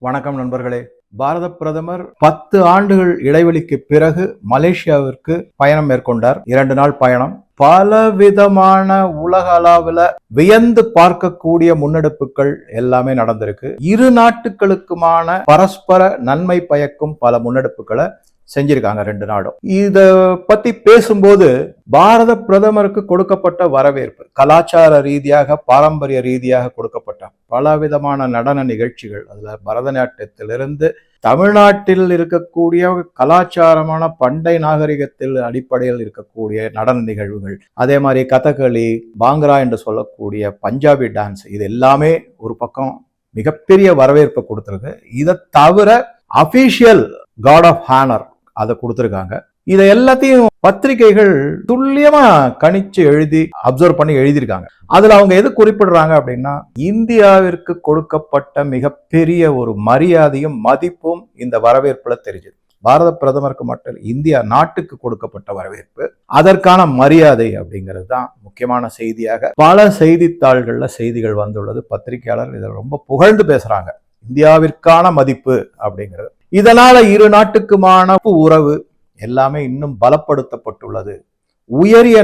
வணக்கம் நண்பர்களே. பாரத பிரதமர் 10 ஆண்டுகள் இடைவெளிக்கு பிறகு மலேசியாவிற்கு பயணம் மேற்கொண்டார். 2 நாள் பயணம். பலவிதமான உலக அளவில் வியந்து பார்க்கக்கூடிய முன்னெடுப்புகள் எல்லாமே நடந்திருக்கு. இரு நாட்டுகளுக்குமான பரஸ்பர நன்மை பயக்கும் பல முன்னெடுப்புகளை செஞ்சிருக்காங்க 2 நாடும். இத பத்தி பேசும்போது பாரத பிரதமருக்கு கொடுக்கப்பட்ட வரவேற்பு, கலாச்சார ரீதியாக பாரம்பரிய ரீதியாக கொடுக்கப்பட்ட பலவிதமான நடன நிகழ்ச்சிகள், அதுல பரதநாட்டியத்திலிருந்து தமிழ்நாட்டில் இருக்கக்கூடிய கலாச்சாரமான பண்டை நாகரிகத்தில் அடிப்படையில் இருக்கக்கூடிய நடன நிகழ்வுகள், அதே மாதிரி கதகளி, பாங்கரா என்று சொல்லக்கூடிய பஞ்சாபி டான்ஸ், இது எல்லாமே ஒரு பக்கம் மிகப்பெரிய வரவேற்பை கொடுத்திருக்கு. இதை தவிர அபிஷியல் கார்ட் ஆஃப் ஹானர் அதை கொடுத்திருக்காங்க. இதை எல்லாத்தையும் பத்திரிகைகள் துல்லியமா கணிச்சு எழுதி அப்சர்வ் பண்ணி எழுதியிருக்காங்க. அதுல அவங்க எது குறிப்பிடுறாங்க அப்படின்னா, இந்தியாவிற்கு கொடுக்கப்பட்ட மிகப்பெரிய ஒரு மரியாதையும் மதிப்பும் இந்த வரவேற்புல தெரிஞ்சது. பாரத பிரதமருக்கு மட்டும் இந்தியா நாட்டுக்கு கொடுக்கப்பட்ட வரவேற்பு, அதற்கான மரியாதை அப்படிங்கிறது தான் முக்கியமான செய்தியாக பல செய்தித்தாள்கள்ல செய்திகள் வந்துள்ளது. பத்திரிகையாளர் இதை ரொம்ப புகழ்ந்து பேசுறாங்க. இந்தியாவிற்கான மதிப்பு அப்படிங்கிறது. இதனால இரு நாட்டுக்குமான உறவு எல்லாமே இன்னும் பலப்படுத்தப்பட்டுள்ளது. உயரிய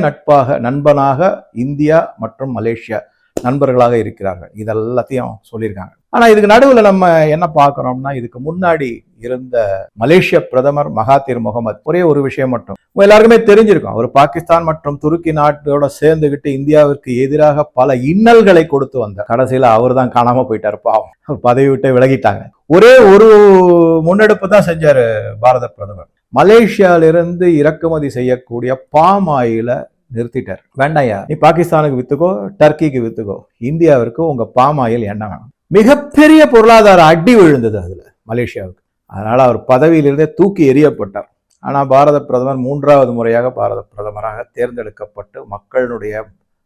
நண்பனாக இந்தியா மற்றும் மலேசியா நண்பர்களாக இருக்கிறார்கள். இதெல்லாத்தையும் சொல்லியிருக்காங்க. ஆனா இதுக்கு நடுவுல நம்ம என்ன பார்க்கிறோம்னா, இதுக்கு முன்னாடி இருந்த மலேசிய பிரதமர் மகாதீர் முகமது ஒரே ஒரு விஷயம் மட்டும் எல்லாருக்குமே தெரிஞ்சிருக்கும். அவர் பாகிஸ்தான் மற்றும் துருக்கி நாட்டோட சேர்ந்துகிட்டு இந்தியாவிற்கு எதிராக பல இன்னல்களை கொடுத்து வந்தார். கடைசியில அவர் தான் காணாம போயிட்டாரு. பாவம், பதவி விட்டு விலகிட்டாங்க. ஒரே ஒரு முன்னெடுப்பு தான் செஞ்சாரு பாரத பிரதமர். மலேசியாவிலிருந்து இறக்குமதி செய்யக்கூடிய பாம் ஆயில நிறுத்திட்டார். வேண்டாயா, நீ பாகிஸ்தானுக்கு வித்துக்கோ, டர்க்கிக்கு வித்துக்கோ, இந்தியாவிற்கு உங்க பாம் ஆயில் என்ன வேணும். மிகப்பெரிய பொருளாதார அடி விழுந்தது அதுல மலேசியாவுக்கு. அதனால அவர் பதவியிலிருந்தே தூக்கி எறியப்பட்டார். ஆனா பாரத பிரதமர் 3வது முறையாக பாரத பிரதமராக தேர்ந்தெடுக்கப்பட்டு மக்களுடைய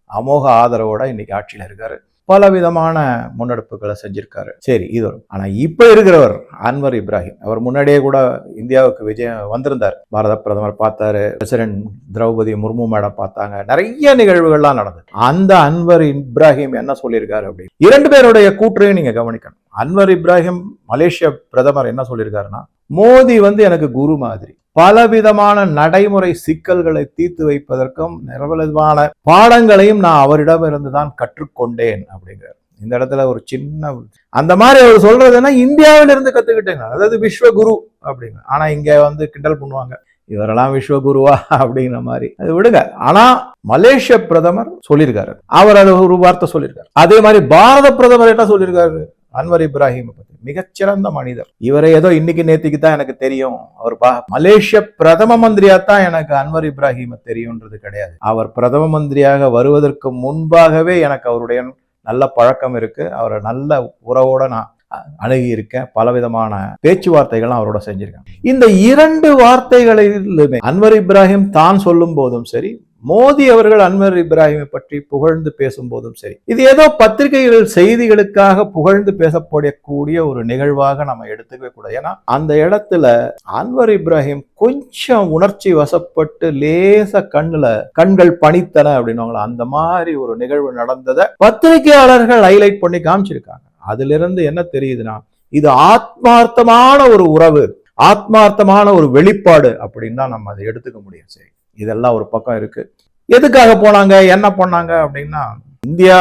அமோக ஆதரவோட இன்னைக்கு ஆட்சியில் இருக்காரு. பல விதமான முன்னெடுப்புகளை செஞ்சிருக்காரு. சரி, இது ஆனா இப்ப இருக்கிறவர் அன்வர் இப்ராஹிம், அவர் முன்னாடியே கூட இந்தியாவுக்கு விஜயம் வந்திருந்தார். பாரத பிரதமர் பார்த்தாரு, பிரசிடென்ட் திரௌபதி முர்மு மேடம் பார்த்தாங்க, நிறைய நிகழ்வுகள்லாம் நடந்தது. அந்த அன்வர் இப்ராஹிம் என்ன சொல்லியிருக்காரு அப்படின்னு 2 பேருடைய கூற்றையும் நீங்க கவனிக்கணும். அன்வர் இப்ராஹிம் மலேசிய பிரதமர் என்ன சொல்லியிருக்காருன்னா, மோடி எனக்கு குரு மாதிரி, பலவிதமான நடைமுறை சிக்கல்களை தீர்த்து வைப்பதற்கும் நிரவலமான பாடங்களையும் நான் அவரிடமிருந்து தான் கற்றுக்கொண்டேன் அப்படிங்கிறார். இந்த இடத்துல ஒரு சின்ன அந்த மாதிரி அவர் சொல்றதுன்னா, இந்தியாவிலிருந்து கத்துக்கிட்டேங்க, அதாவது விஸ்வகுரு அப்படிங்க. ஆனா இங்க கிண்டல் பண்ணுவாங்க, இவரெல்லாம் விஸ்வகுருவா அப்படிங்கிற மாதிரி. அது விடுங்க. ஆனா மலேசிய பிரதமர் சொல்லியிருக்காரு, அவர் அது ஒரு வார்த்தை சொல்லியிருக்காரு. அதே மாதிரி பாரத பிரதமர் என்ன சொல்லியிருக்காரு, அன்வர் இப்ராஹிம் பத்தி மிகச்சிறந்த மனிதர், இவரை ஏதோ இன்னைக்கு நேத்திக்கு தான் எனக்கு தெரியும், அவர் மலேசிய பிரதம மந்திரியா தான் எனக்கு அன்வர் இப்ராஹிம் தெரியும்ன்றது கிடையாது. அவர் பிரதம மந்திரியாக வருவதற்கு முன்பாகவே எனக்கு அவருடைய நல்ல பழக்கம் இருக்கு. அவரை நல்ல உறவோட நான் அணுகி இருக்கேன். பலவிதமான பேச்சுவார்த்தைகள் அவரோட செஞ்சிருக்கேன். இந்த 2 வார்த்தைகளிலுமே அன்வர் இப்ராஹிம் தான் சொல்லும் போதும் சரி, மோடி அவர்கள் அன்வர் இப்ராஹிமை பற்றி புகழ்ந்து பேசும் போதும் சரி, இது ஏதோ பத்திரிகைகள் செய்திகளுக்காக புகழ்ந்து பேசப்படக்கூடிய ஒரு நிகழ்வாக நம்ம எடுத்துக்கவே கூடாது. ஏன்னா அந்த இடத்துல அன்வர் இப்ராஹிம் கொஞ்சம் உணர்ச்சி வசப்பட்டு லேச கண்கள் பணித்தன அப்படின்னுவாங்களா, அந்த மாதிரி ஒரு நிகழ்வு நடந்ததை பத்திரிகையாளர்கள் ஹைலைட் பண்ணி காமிச்சிருக்காங்க. அதுல இருந்து என்ன தெரியுதுன்னா, இது ஆத்மார்த்தமான ஒரு உறவு, ஆத்மார்த்தமான ஒரு வெளிப்பாடு அப்படின்னு தான் நம்ம அதை எடுத்துக்க முடியும். சரி, இதெல்லாம் ஒரு பக்கம் இருக்கு. எதுக்காக போனாங்க, என்ன பண்ணாங்க அப்படின்னா, இந்தியா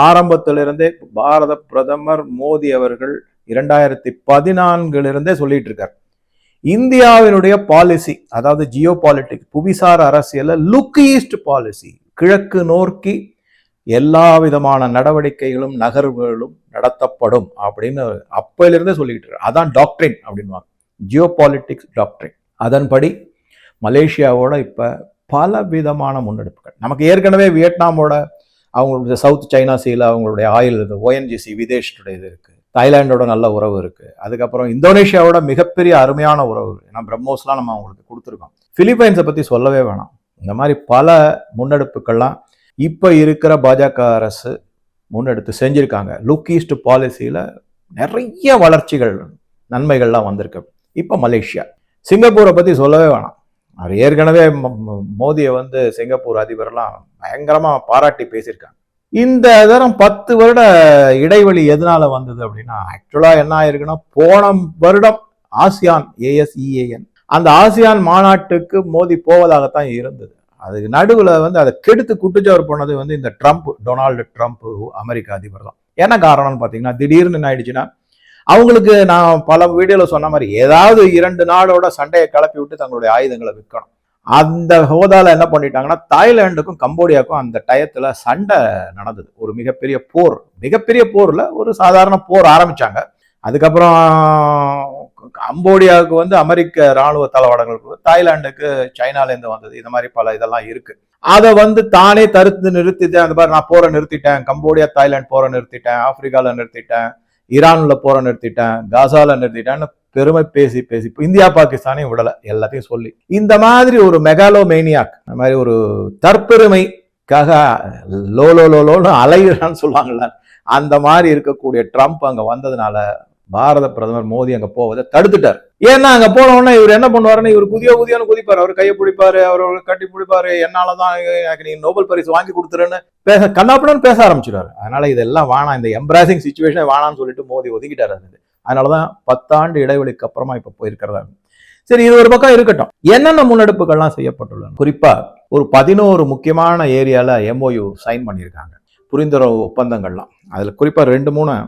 ஆரம்பத்திலிருந்தே பாரத பிரதமர் மோடி அவர்கள் 2014 சொல்லிட்டு இருக்கார், இந்தியாவினுடைய பாலிசி, அதாவது ஜியோ பாலிட்டிக்ஸ், புவிசார் அரசியல லுக் ஈஸ்ட் பாலிசி, கிழக்கு நோக்கி எல்லா விதமான நடவடிக்கைகளும் நகர்வுகளும் நடத்தப்படும் அப்படின்னு அப்பையிலிருந்தே சொல்லிட்டு இருக்காரு. அதான் டாக்ட்ரின் அப்படின்வாங்க, ஜியோ பாலிட்டிக்ஸ் டாக்ட்ரின். அதன்படி மலேசியாவோட இப்ப பல விதமான முன்னெடுப்புகள். நமக்கு ஏற்கனவே வியட்நாமோட அவங்களுடைய சவுத் சைனா சீல அவங்களுடைய ஆயில் ONGC விதேஷோட இது இருக்கு. தாய்லாண்டோட நல்ல உறவு இருக்கு. அதுக்கப்புறம் இந்தோனேஷியாவோட மிகப்பெரிய அருமையான உறவு, ஏன்னா பிரம்மோஸ்லாம் நம்ம அவங்களுக்கு கொடுத்துருக்கோம். பிலிப்பைன்ஸை பத்தி சொல்லவே வேணாம். இந்த மாதிரி பல முன்னெடுப்புகள்லாம் இப்ப இருக்கிற பாஜக அரசு முன்னெடுத்து செஞ்சிருக்காங்க. லுக் ஈஸ்ட் பாலிசியில நிறைய வளர்ச்சிகள், நன்மைகள்லாம் வந்திருக்கு. இப்ப மலேசியா, சிங்கப்பூரை பத்தி சொல்லவே வேணாம். அவர் ஏற்கனவே மோடியை சிங்கப்பூர் அதிபர்லாம் பயங்கரமா பாராட்டி பேசியிருக்காங்க. இந்த தரம் 10 வருட இடைவெளி எதனால வந்தது அப்படின்னா, ஆக்சுவலா என்ன ஆயிருக்குன்னா, போன வருடம் ஆசியான் ASEAN அந்த ஆசியான் மாநாட்டுக்கு மோடி போவதாகத்தான் இருந்தது. அதுக்கு நடுவுல வந்து அதை கெடுத்து குட்டிச்சவர் போனது வந்து இந்த ட்ரம்ப், டொனால்டு ட்ரம்ப் அமெரிக்க அதிபர் தான். என்ன காரணம்னு பாத்தீங்கன்னா, திடீர்னு என்ன ஆயிடுச்சுன்னா, அவங்களுக்கு நான் பல வீடியோல சொன்ன மாதிரி ஏதாவது 2 நாடோட சண்டையை கிளப்பி விட்டு தங்களுடைய ஆயுதங்களை விற்கணும். அந்த ஹோதால என்ன பண்ணிட்டாங்கன்னா, தாய்லாந்துக்கும் கம்போடியாவுக்கும் அந்த டயத்துல சண்டை நடந்தது. ஒரு மிகப்பெரிய போர்ல ஒரு சாதாரண போர் ஆரம்பிச்சாங்க. அதுக்கப்புறம் கம்போடியாவுக்கு வந்து அமெரிக்க ராணுவ தளவாடங்கள், தாய்லாந்துக்கு சைனால இருந்து வந்தது. இந்த மாதிரி பல இதெல்லாம் இருக்கு. அதை வந்து தானே தடுத்து நிறுத்திட்டேன். அந்த மாதிரி நான் போரை நிறுத்திட்டேன், கம்போடியா தாய்லாந்து போரை நிறுத்திட்டேன், ஆப்பிரிக்கால நிறுத்திட்டேன், ஈரான்ல போரை நிறுத்திட்டேன், காசால நிறுத்திட்டேன்னு பெருமை பேசி பேசி இந்தியா பாகிஸ்தானையும் விடல, எல்லாத்தையும் சொல்லி இந்த மாதிரி ஒரு மெகாலோமேனியாக், அந்த மாதிரி ஒரு தற்பெருமைக்காக லோலோன்னு அலைகிறான்னு சொல்லுவாங்கல்ல, அந்த மாதிரி இருக்கக்கூடிய ட்ரம்ப் அங்க வந்ததுனால பாரத பிரதமர் மோடி அங்க போவதை தடுத்துட்டார். ஏன்னா அங்க போன உடனே இவர் என்ன பண்ணுவாருன்னு, இவர் குதியோன்னு குதிப்பாரு, அவர் கையை பிடிப்பாரு, அவர் கட்டி பிடிப்பாரு, என்னாலதான் எனக்கு நீ நோபல் பரிசு வாங்கி கொடுத்துருன்னு கண்ணாப்படன்னு பேச ஆரம்பிச்சிடாரு. அதனால இதெல்லாம் வேணாம், இந்த எம்ப்ராசிங் சிச்சுவேஷன் வேணாம்னு சொல்லிட்டு மோடி ஒதுக்கிட்டாரு. அதனாலதான் 10 ஆண்டு இடைவெளிக்கு அப்புறமா இப்ப போயிருக்கிறதா. சரி, இது ஒரு பக்கம் இருக்கட்டும். என்னென்ன முன்னெடுப்புகள்லாம் செய்யப்பட்டுள்ளன? குறிப்பா ஒரு 11 முக்கியமான ஏரியால MOU சைன் பண்ணியிருக்காங்க, புரிந்துணர்வு ஒப்பந்தங்கள்லாம். அதுல குறிப்பா 2-3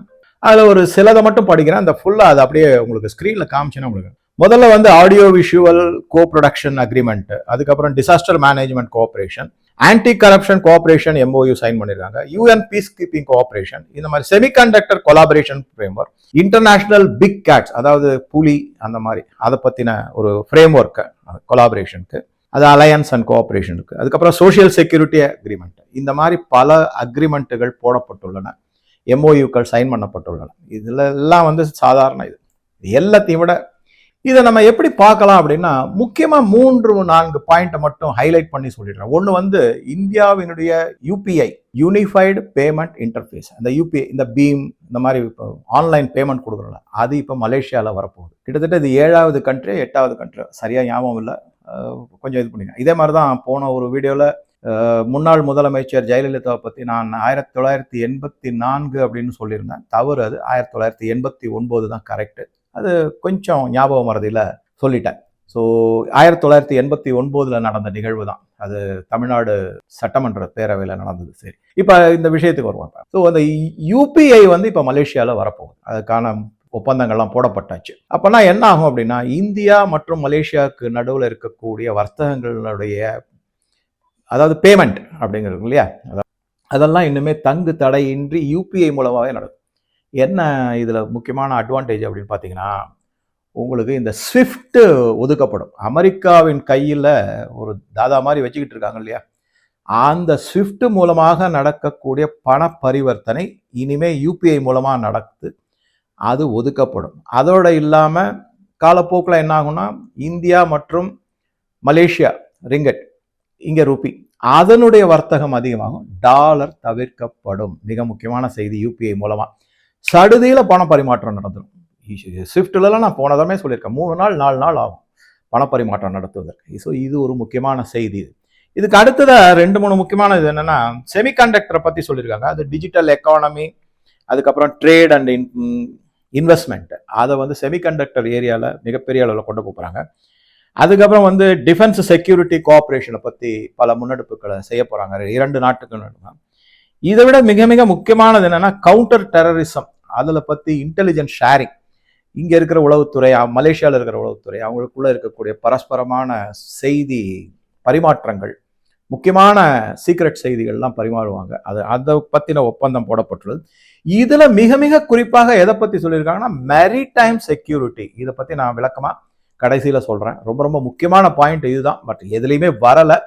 அதுல ஒரு சிலதை மட்டும் படிக்கிறேன். அந்த ஃபுல்லா அது அப்படியே உங்களுக்கு ஸ்கிரீன்ல காமிச்சுன்னா உங்களுக்கு. முதல்ல வந்து audio visual co production agreement, அதுக்கப்புறம் disaster management cooperation, anti corruption cooperation MOU sign பண்ணிருக்காங்க, UN பீஸ் கீப்பிங் கோஆபரேஷன், இந்த மாதிரி semiconductor collaboration framework, international big cats, அதாவது புலி அந்த மாதிரி அதை பத்தின ஒரு ஃப்ரேம் ஒர்க் கொலாபரேஷனுக்கு, அது அலையன்ஸ் அண்ட் கோஆபரேஷன் இருக்கு. அதுக்கப்புறம் சோசியல் செக்யூரிட்டி அக்ரிமெண்ட், இந்த மாதிரி பல அக்ரிமெண்ட்டுகள் போடப்பட்டுள்ளன, MOUக்கள் சைன் பண்ணப்பட்டுள்ளன. இதுல எல்லாம் வந்து சாதாரண இது எல்லாத்தையும் விட இதை நம்ம எப்படி பார்க்கலாம் அப்படின்னா, முக்கியமா 3-4 பாயிண்ட் மட்டும் ஹைலைட் பண்ணி சொல்லிடுறேன். ஒன்று வந்து இந்தியாவினுடைய UPI யூனிஃபைடு பேமெண்ட் இன்டர்ஃபேஸ், அந்த UPI, இந்த பீம், இந்த மாதிரி ஆன்லைன் பேமெண்ட் கொடுக்குறோம்ல, அது இப்போ மலேசியாவில் வரப்போகுது. கிட்டத்தட்ட இது 7வது கண்ட்ரி 8வது கண்ட்ரி, சரியா ஞாபகம் இல்லை, கொஞ்சம் இது பண்ணிங்க. இதே மாதிரி தான் போன ஒரு வீடியோவில் முன்னாள் முதலமைச்சர் ஜெயலலிதாவை பற்றி நான் 1984 அப்படின்னு சொல்லியிருந்தேன். தவறு, அது 1989 தான் கரெக்டு. அது கொஞ்சம் ஞாபகம் மறதியில் சொல்லிட்டேன். ஸோ 1989 நடந்த நிகழ்வு தான் அது, தமிழ்நாடு சட்டமன்ற பேரவையில் நடந்தது. சரி, இப்போ இந்த விஷயத்துக்கு வருவாங்க. ஸோ அந்த UPI வந்து இப்போ மலேசியாவில் வரப்போகுது, அதுக்கான ஒப்பந்தங்கள்லாம் போடப்பட்டாச்சு. அப்போனா என்ன ஆகும் அப்படின்னா, இந்தியா மற்றும் மலேசியாவுக்கு நடுவில் இருக்கக்கூடிய வர்த்தகங்களுடைய, அதாவது பேமெண்ட் அப்படிங்கிறது இல்லையா, அதெல்லாம் இன்னுமே தங்கு தடையின்றி UPI மூலமாகவே நடக்கும். என்ன இதில் முக்கியமான அட்வான்டேஜ் அப்படின்னு பார்த்தீங்கன்னா, உங்களுக்கு இந்த ஸ்விஃப்ட் ஒதுக்கப்படும். அமெரிக்காவின் கையில் ஒரு தாதா மாதிரி வச்சுக்கிட்டு இருக்காங்க இல்லையா, அந்த ஸ்விஃப்ட் மூலமாக நடக்கக்கூடிய பண பரிவர்த்தனை இனிமே UPI மூலமாக நடக்குது, அது ஒதுக்கப்படும். அதோட இல்லாமல் காலப்போக்கில் என்ன ஆகும்னா, இந்தியா மற்றும் மலேசியா ரிங்கட், இங்கே ரூபி, அதனுடைய வர்த்தகம் அதிகமாகும், டாலர் தவிர்க்கப்படும். மிக முக்கியமான செய்தி, UPI மூலமாக சடுதியில் பண பரிமாற்றம் நடந்துடும். ஸ்விஃப்ட்லாம் நான் போனதமே சொல்லியிருக்கேன், 3 நாள் 4 நாள் ஆகும் பணப்பரிமாற்றம் நடத்துவதற்கு. ஸோ இது ஒரு முக்கியமான செய்தி. இதுக்கு அடுத்ததாக 2-3 முக்கியமானது என்னன்னா, செமிகண்டக்டரை பற்றி சொல்லியிருக்காங்க. அது டிஜிட்டல் எக்கானமி, அதுக்கப்புறம் ட்ரேட் அண்ட் இன்வெஸ்ட்மெண்ட், அதை வந்து செமிகண்டக்டர் ஏரியாவில் மிகப்பெரிய அளவில் கொண்டு போகிறாங்க. அதுக்கப்புறம் வந்து டிஃபென்ஸ் செக்யூரிட்டி கோஆபரேஷனை பற்றி பல முன்னெடுப்புகளை செய்ய போகிறாங்க 2 நாட்டுக்கு நடுவே. இதை விட மிக மிக முக்கியமானது என்னன்னா, கவுண்டர் டெரரிசம், அதில் பற்றி இன்டெலிஜென்ஸ் ஷேரிங். இங்கே இருக்கிற உளவுத்துறை, மலேசியாவில் இருக்கிற உளவுத்துறை, அவங்களுக்குள்ள இருக்கக்கூடிய பரஸ்பரமான செய்தி பரிமாற்றங்கள், முக்கியமான சீக்ரெட் செய்திகள்லாம் பரிமாறுவாங்க. அதை பற்றின ஒப்பந்தம் போடப்பட்டுள்ளது. இதில் மிக மிக குறிப்பாக எதை பற்றி சொல்லியிருக்காங்கன்னா, மேரிடைம் செக்யூரிட்டி. இதை பற்றி நான் விளக்கமாக கடைசியில் சொல்கிறேன். ரொம்ப ரொம்ப முக்கியமான பாயிண்ட் இதுதான். பட் எதுலேயுமே வரலை,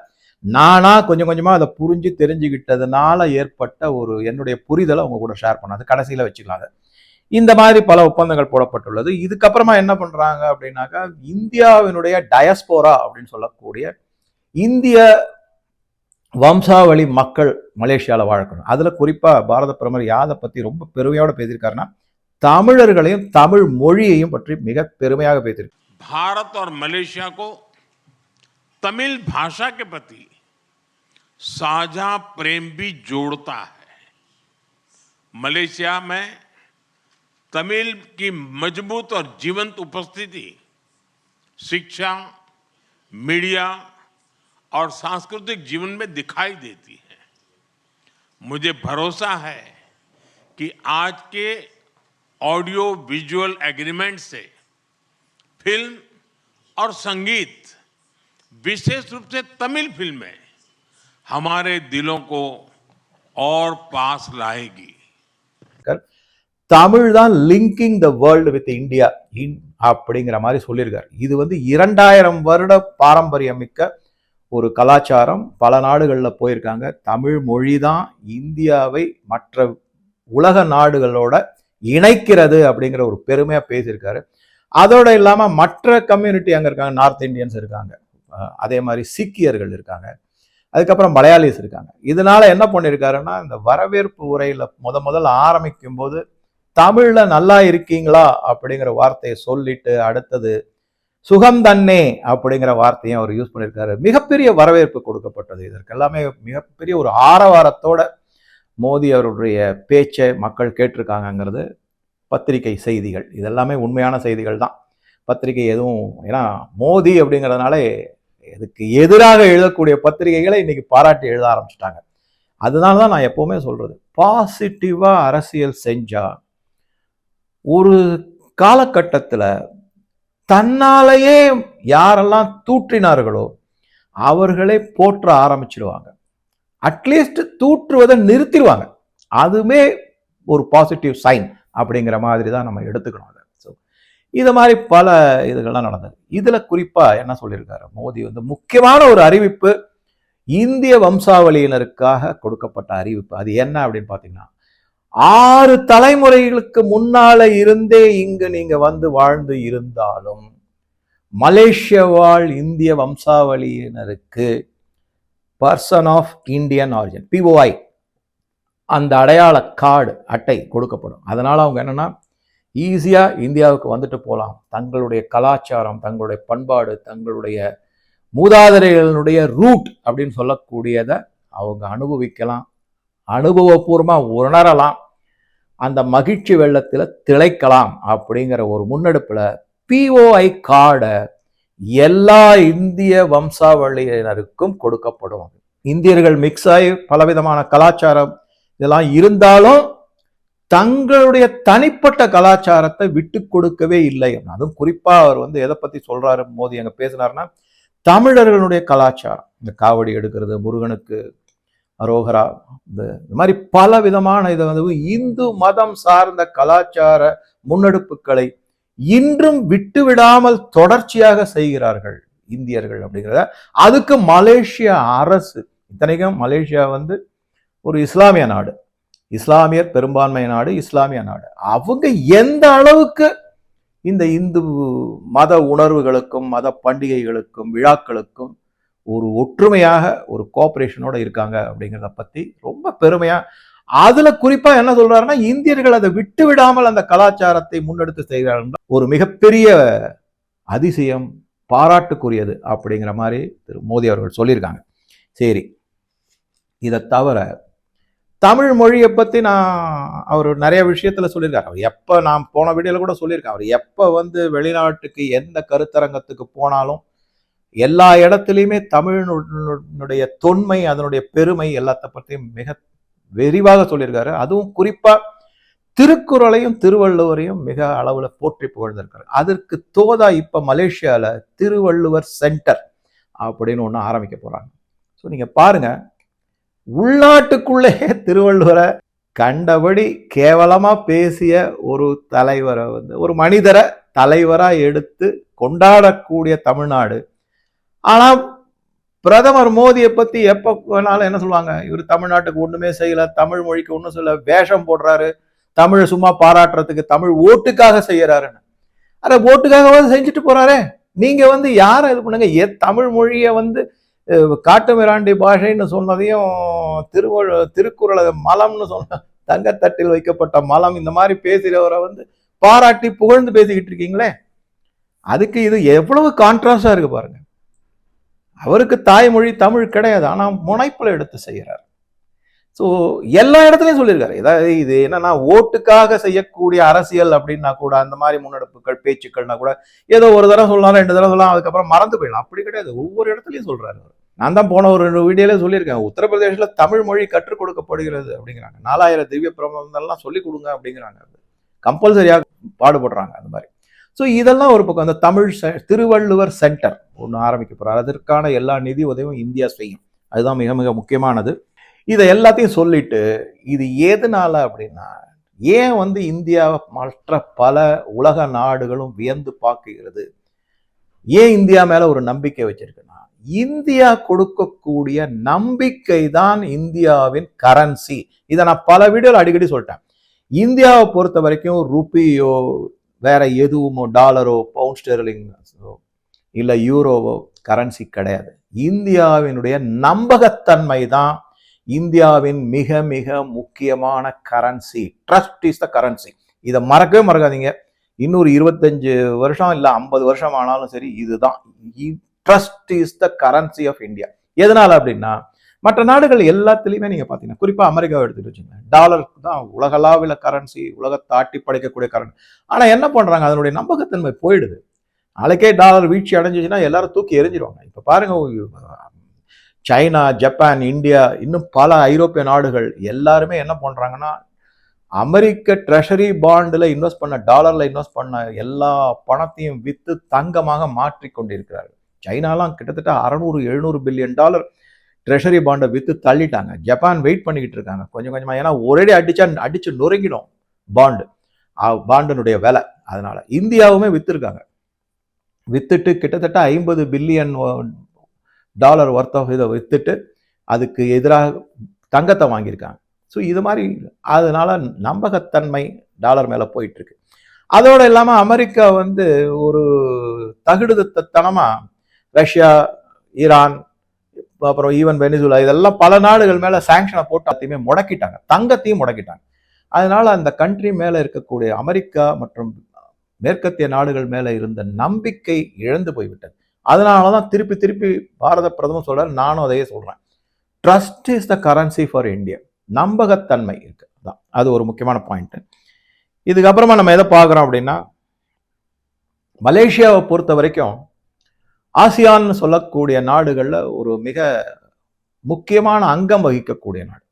நானா கொஞ்சம் கொஞ்சமாக அதை புரிஞ்சு தெரிஞ்சுக்கிட்டதுனால ஏற்பட்ட ஒரு என்னுடைய புரிதலை அவங்க கூட ஷேர் பண்ணாது, கடைசியில் வச்சுக்கலாம். இந்த மாதிரி பல ஒப்பந்தங்கள் போடப்பட்டுள்ளது. இதுக்கப்புறமா என்ன பண்றாங்க அப்படின்னாக்கா, இந்தியாவினுடைய டயஸ்போரா அப்படின்னு சொல்லக்கூடிய இந்திய வம்சாவளி மக்கள் மலேசியாவில் வாழக்கணும். அதுல குறிப்பா பாரத பிரதமர் யாதை பத்தி ரொம்ப பெருமையோட பேசியிருக்காருன்னா, தமிழர்களையும் தமிழ் மொழியையும் பற்றி மிக பெருமையாக பேசியிருக்காரு. भारत और मलेशिया को तमिल भाषा के प्रति साझा प्रेम भी जोड़ता है। मलेशिया में तमिल की मजबूत और जीवंत उपस्थिति शिक्षा, मीडिया और सांस्कृतिक जीवन में दिखाई देती है। मुझे भरोसा है कि आज के ऑडियो विजुअल एग्रीमेंट से फिल्म और संगीत, विशेष रूप से तमिल फिल्में, हमारे दिलों को और पास लाएगी। தமிழ் தான் linking the world with India அப்படிங்கிற மாதிரி சொல்லியிருக்காரு. இது 2000 வருட பாரம்பரியம் மிக்க ஒரு கலாச்சாரம். பல நாடுகளில் போயிருக்காங்க. தமிழ் மொழி தான் இந்தியாவை மற்ற உலக நாடுகளோட இணைக்கிறது அப்படிங்கிற ஒரு பெருமையா பேசியிருக்காரு. அதோட இல்லாம மற்ற கம்யூனிட்டி அங்க இருக்காங்க. நார்த் இந்தியன்ஸ் இருக்காங்க, அதே மாதிரி சீக்கியர்கள் இருக்காங்க, அதுக்கப்புறம் மலையாளிஸ் இருக்காங்க. இதனால என்ன பண்ணியிருக்காருன்னா, இந்த வரவேற்பு உரையில முதல்ல ஆரம்பிக்கும் போது தமிழ்ல நல்லா இருக்கீங்களா அப்படிங்கிற வார்த்தையை சொல்லிட்டு அடுத்தது சுகம் தன்னே அப்படிங்கிற வார்த்தையும் அவர் யூஸ் பண்ணியிருக்காரு. மிகப்பெரிய வரவேற்பு கொடுக்கப்பட்டது. இதற்கு எல்லாமே மிகப்பெரிய ஒரு ஆரவாரத்தோட மோடி அவருடைய பேச்சை மக்கள் கேட்டிருக்காங்கிறது பத்திரிகை செய்திகள். இதெல்லாமே உண்மையான செய்திகள் தான். பத்திரிகை எதுவும், ஏன்னா மோடி அப்படிங்கிறதுனால இதுக்கு எதிராக எழுதக்கூடிய பத்திரிகைகளை இன்னைக்கு பாராட்டி எழுத ஆரம்பிச்சிட்டாங்க. அதனால தான் நான் எப்பவுமே சொல்றது, பாசிட்டிவா அரசியல் செஞ்சா ஒரு காலகட்டத்தில் தன்னாலேயே யாரெல்லாம் தூற்றினார்களோ அவர்களே போற்ற ஆரம்பிச்சிடுவாங்க. அட்லீஸ்ட் தூற்றுவதை நிறுத்திடுவாங்க. அதுவே ஒரு பாசிட்டிவ் சைன் அப்படிங்கிற மாதிரி தான் நம்ம எடுத்துக்கணும். ஸோ இது மாதிரி பல இதுகள்லாம் நடந்தது. இதுல குறிப்பா என்ன சொல்லியிருக்காரு மோடி, முக்கியமான ஒரு அறிவிப்பு, இந்திய வம்சாவளியினருக்காக கொடுக்கப்பட்ட அறிவிப்பு. அது என்ன அப்படின்னு பாத்தீங்கன்னா, 6 தலைமுறைகளுக்கு முன்னால இருந்தே இங்க நீங்க வாழ்ந்து இருந்தாலும் மலேசிய வாழ் இந்திய வம்சாவளியினருக்கு person of Indian origin, POI, அந்த அடையாள கார்டு அட்டை கொடுக்கப்படும். அதனால அவங்க என்னன்னா ஈஸியா இந்தியாவுக்கு வந்துட்டு போகலாம். தங்களுடைய கலாச்சாரம், தங்களுடைய பண்பாடு, தங்களுடைய மூதாதையர்களுடைய ரூட் அப்படின்னு சொல்லக்கூடியதை அவங்க அனுபவிக்கலாம், அனுபவபூர்வமா உணரலாம், அந்த மகிழ்ச்சி வெள்ளத்தில் திளைக்கலாம் அப்படிங்கிற ஒரு முன்னெடுப்புல POI கார்டை எல்லா இந்திய வம்சாவளியினருக்கும் கொடுக்கப்படும். இந்தியர்கள் மிக்ஸ் ஆகி பலவிதமான கலாச்சாரம் இதெல்லாம் இருந்தாலும் தங்களுடைய தனிப்பட்ட கலாச்சாரத்தை விட்டு கொடுக்கவே இல்லை. அதுவும் குறிப்பா அவர் எதை பத்தி சொல்றாரு மோடி அங்க பேசினார்னா, தமிழர்களுடைய கலாச்சாரம், இந்த காவடி எடுக்கிறது, முருகனுக்கு அரோகரா, இந்த மாதிரி பல விதமான இதை இந்து மதம் சார்ந்த கலாச்சார முன்னெடுப்புகளை இன்றும் விட்டுவிடாமல் தொடர்ச்சியாக செய்கிறார்கள் இந்தியர்கள் அப்படிங்கிறத. அதுக்கு மலேசிய அரசு, இத்தனைக்கும் மலேசியா ஒரு இஸ்லாமிய நாடு, இஸ்லாமியர் பெரும்பான்மை நாடு, இஸ்லாமிய நாடு, அவங்க எந்த அளவுக்கு இந்த இந்து மத உணர்வுகளுக்கும் மத பண்டிகைகளுக்கும் விழாக்களுக்கும் ஒரு ஒற்றுமையாக ஒரு கோஆபரேஷனோட இருக்காங்க அப்படிங்கிறத பத்தி ரொம்ப பெருமையா, அதுல குறிப்பா என்ன சொல்றாருன்னா, இந்தியர்கள் அதை விட்டு விடாமல் அந்த கலாச்சாரத்தை முன்னெடுத்து செய்கிறார்கள். ஒரு மிகப்பெரிய அதிசயம், பாராட்டுக்குரியது அப்படிங்கிற மாதிரி திரு மோடி அவர்கள் சொல்லியிருக்காங்க. சரி, இதை தவிர தமிழ் மொழியை பத்தி அவர் நிறைய விஷயத்துல சொல்லியிருக்காரு. அவர் எப்ப, நான் போன வீடியோல கூட சொல்லியிருக்கேன், அவர் எப்ப வெளிநாட்டுக்கு எந்த கருத்தரங்கத்துக்கு போனாலும் எல்லா இடத்துலையுமே தமிழினுடைய தொன்மை, அதனுடைய பெருமை எல்லாத்த பற்றியும் மிக விரிவாக சொல்லியிருக்காரு. அதுவும் குறிப்பா திருக்குறளையும் திருவள்ளுவரையும் மிக அளவுல போற்றி புகழ்ந்திருக்காரு. அதற்கு தோதா இப்ப மலேசியால திருவள்ளுவர் சென்டர் அப்படின்னு ஒண்ணு ஆரம்பிக்க போறாங்க. ஸோ நீங்க பாருங்க, உள்நாட்டுக்குள்ளே திருவள்ளுவரை கண்டபடி கேவலமா பேசிய ஒரு தலைவரை ஒரு மனிதரை தலைவரா எடுத்து கொண்டாடக்கூடிய தமிழ்நாடு. ஆனா பிரதமர் மோடியை பத்தி எப்ப வேணாலும் என்ன சொல்லுவாங்க, இவர் தமிழ்நாட்டுக்கு ஒண்ணுமே செய்யல, தமிழ் மொழிக்கு ஒண்ணும் செய்யல, வேஷம் போடுறாரு, தமிழ் சும்மா பாராட்டுறதுக்கு, தமிழ் ஓட்டுக்காக செய்யறாருன்னு. அட ஓட்டுக்காக செஞ்சுட்டு போறாரே, நீங்க யார இது பண்ணுங்க. தமிழ் மொழிய காட்டுமிராண்டி பாஷைன்னு சொன்னதையும் திருக்குறளை மலம்னு சொன்ன, தங்கத்தட்டில் வைக்கப்பட்ட மலம், இந்த மாதிரி பேசுறவரை பாராட்டி புகழ்ந்து பேசிக்கிட்டு இருக்கீங்களே, அதுக்கு இது எவ்வளவு கான்ட்ராஸ்டா இருக்கு பாருங்க. அவருக்கு தாய்மொழி தமிழ் கிடையாது, ஆனா முனைப்புல எடுத்து செய்யறார். ஸோ எல்லா இடத்துலையும் சொல்லியிருக்காரு. ஏதாவது இது என்னன்னா ஓட்டுக்காக செய்யக்கூடிய அரசியல் அப்படின்னா கூட அந்த மாதிரி முன்னெடுப்புகள் பேச்சுக்கள்னா கூட ஏதோ ஒரு தடவை சொல்லலாம், 2 தடவை சொல்லலாம், அதுக்கப்புறம் மறந்து போயிடலாம். அப்படி கிடையாது, ஒவ்வொரு இடத்துலையும் சொல்றாரு. நான் தான் போன ஒரு வீடியோல சொல்லியிருக்கேன், உத்தரப்பிரதேசில் தமிழ் மொழி கற்றுக் கொடுக்கப்படுகிறது அப்படிங்கிறாங்க. 4000 திவ்ய பிரபந்தம்லாம் சொல்லிக் கொடுங்க அப்படிங்கிறாங்க. கம்பல்சரியாக பாடுபடுறாங்க அந்த மாதிரி. ஸோ இதெல்லாம் ஒரு பக்கம். அந்த தமிழ் திருவள்ளுவர் சென்டர் ஒன்று ஆரம்பிக்க போறாரு. அதற்கான எல்லா நிதி உதவியும் இந்தியா செய்யும். அதுதான் மிக மிக முக்கியமானது. இதை எல்லாத்தையும் சொல்லிட்டு இது எதனால அப்படின்னா, ஏன் வந்து இந்தியா மற்ற பல உலக நாடுகளும் வியந்து பார்க்குகிறது, ஏன் இந்தியா மேல ஒரு நம்பிக்கை வச்சிருக்குன்னா, இந்தியா கொடுக்கக்கூடிய நம்பிக்கை தான் இந்தியாவின் கரன்சி. இதை நான் பல வீடியோல அடிக்கடி சொல்லிட்டேன். இந்தியாவை பொறுத்த வரைக்கும் ருப்பியோ வேற எதுவுமோ டாலரோ பவுண்ட் ஸ்டெர்லிங் இல்ல யூரோவோ கரன்சி கிடையாது. இந்தியாவினுடைய நம்பகத்தன்மை தான் இந்தியாவின் மிக மிக முக்கியமான currency. Trust is the currency. இதை மறக்கவே மறக்காதீங்க. இன்னொரு 25 வருஷம் இல்ல 50 வருஷம் ஆனாலும் சரி, இதுதான் trust is the currency of India. எதனால அப்படின்னா, மற்ற நாடுகள் எல்லாத்துலயுமே நீங்க பாத்தீங்கன்னா, குறிப்பா அமெரிக்காவை எடுத்துட்டு வச்சுங்க, டாலருக்கு தான் உலகளாவில கரன்சி, உலகத்தை ஆட்டி படைக்கக்கூடிய கரன்சி. ஆனா என்ன பண்றாங்க, அதனுடைய நம்பகத்தன்மை போயிடுது. நாளைக்கே டாலர் வீழ்ச்சி அடைஞ்சிச்சுன்னா எல்லாரும் தூக்கி எறிஞ்சிருவாங்க. இப்ப பாருங்க, சைனா, ஜப்பான், இந்தியா, இன்னும் பல ஐரோப்பிய நாடுகள் எல்லாருமே என்ன பண்றாங்கன்னா, அமெரிக்க ட்ரெஷரி பாண்டில் இன்வெஸ்ட் பண்ண, டாலர்ல இன்வெஸ்ட் பண்ண எல்லா பணத்தையும் வித்து தங்கமாக மாற்றி கொண்டிருக்கிறார்கள். சைனாலாம் கிட்டத்தட்ட 600-700 billion dollar treasury பாண்டை with தள்ளிட்டாங்க. Japan wait பண்ணிக்கிட்டு இருக்காங்க கொஞ்சம் கொஞ்சமா. ஏன்னா ஒரே அடிச்சு நொறுங்கிடும் பாண்டினுடைய விலை. அதனால இந்தியாவுமே வித்துருக்காங்க. வித்துட்டு கிட்டத்தட்ட 50 பில்லியன் டாலர் ஒர்த் ஆஃப் இதை வித்துட்டு அதுக்கு எதிராக தங்கத்தை வாங்கியிருக்காங்க. ஸோ இது மாதிரி அதனால நம்பகத்தன்மை டாலர் மேல போயிட்டு இருக்கு. அதோட இல்லாம அமெரிக்கா வந்து ஒரு தகுடுத்தனமா ரஷ்யா, ஈரான், அப்புறம் ஈவன் வெனிசுலா, இதெல்லாம் பல நாடுகள் மேல சாங்ஷனை போட்டு அத்தையுமே முடக்கிட்டாங்க, தங்கத்தையும் முடக்கிட்டாங்க. அதனால அந்த கண்ட்ரி மேல இருக்கக்கூடிய அமெரிக்கா மற்றும் மேற்கத்திய நாடுகள் மேல இருந்த நம்பிக்கை இழந்து போய்விட்டது. அதனாலதான் திருப்பி திருப்பி பாரத பிரதமர் சொல்றாரு, நானும் அதையே சொல்றேன், trust is the currency for India. நம்பகத்தன்மை இருக்கு, அது ஒரு முக்கியமான பாயிண்ட். இதுக்கப்புறமா நம்ம எதை பார்க்குறோம் அப்படின்னா, மலேசியாவை பொறுத்த வரைக்கும் ஆசியான்னு சொல்லக்கூடிய நாடுகள்ல ஒரு மிக முக்கியமான அங்கம் வகிக்கக்கூடிய நாடு.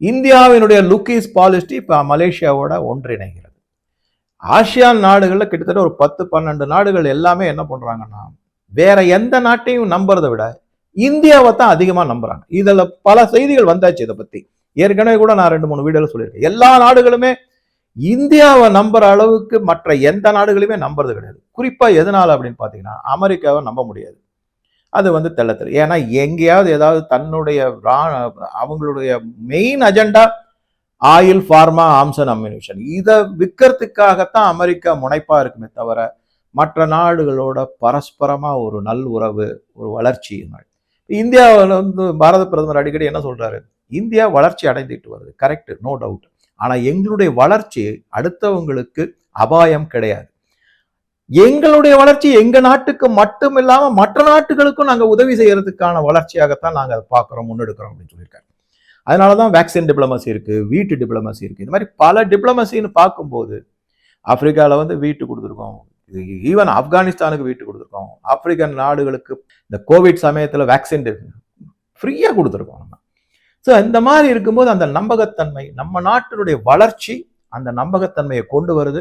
இந்தியாவினுடைய லுக்கீஸ் பாலிசி இப்ப மலேசியாவோட ஒன்றிணைகிறது. ஆசியான் நாடுகள்ல கிட்டத்தட்ட ஒரு 10-12 நாடுகள் எல்லாமே என்ன பண்றாங்கன்னா, வேற எந்த நாட்டையும் நம்புறதை விட இந்தியாவை தான் அதிகமா நம்புறாங்க. இதுல பல செய்திகள் வந்தாச்சு இதை பத்தி. ஏற்கனவே கூட நான் 2-3 வீடியோல சொல்லியிருக்கேன். எல்லா நாடுகளுமே இந்தியாவை நம்புற அளவுக்கு மற்ற எந்த நாடுகளுமே நம்புறது கிடையாது. குறிப்பா எதனால அப்படின்னு பாத்தீங்கன்னா, அமெரிக்காவை நம்ப முடியாது. அது வந்து தெள்ளத்தெளி. ஏன்னா எங்கேயாவது ஏதாவது தன்னுடைய அவங்களுடைய main agenda oil, pharma, arms and ammunition, இதை விற்கிறதுக்காகத்தான் அமெரிக்கா முனைப்பா இருக்குமே தவிர மற்ற நாடுகளோட பரஸ்பரமா ஒரு நல் உறவு, ஒரு வளர்ச்சி. இந்தியாவில் வந்து பாரத பிரதமர் அடிக்கடி என்ன சொல்றாரு, இந்தியா வளர்ச்சி அடைந்துட்டு வருது, கரெக்ட், நோ டவுட். ஆனா எங்களுடைய வளர்ச்சி அடுத்தவங்களுக்கு அபாயம் கிடையாது. எங்களுடைய வளர்ச்சி எங்க நாட்டுக்கு மட்டும் இல்லாம மற்ற நாட்டுகளுக்கும் நாங்க உதவி செய்யறதுக்கான வளர்ச்சியாகத்தான் நாங்க அதை பார்க்கிறோம், முன்னெடுக்கிறோம் அப்படின்னு சொல்லியிருக்காரு. அதனாலதான் வேக்சின் டிப்ளமசி இருக்கு, வீட்டு டிப்ளமசி இருக்கு. இந்த மாதிரி பல டிப்ளமசின்னு பார்க்கும்போது ஆப்பிரிக்கால வந்து வீட்டு கொடுத்துருக்கோம், ஈவன் ஆப்கானிஸ்தானுக்கு வீட்டு கொடுத்துருக்கோம், ஆப்பிரிக்கன் நாடுகளுக்கு இந்த கோவிட் சமயத்துல வேக்சின் ஃப்ரீயா கொடுத்துருக்கோம் நம்ம. ஸோ இந்த மாதிரி இருக்கும்போது அந்த நம்பகத்தன்மை, நம்ம நாட்டினுடைய வளர்ச்சி அந்த நம்பகத்தன்மையை கொண்டு வருது.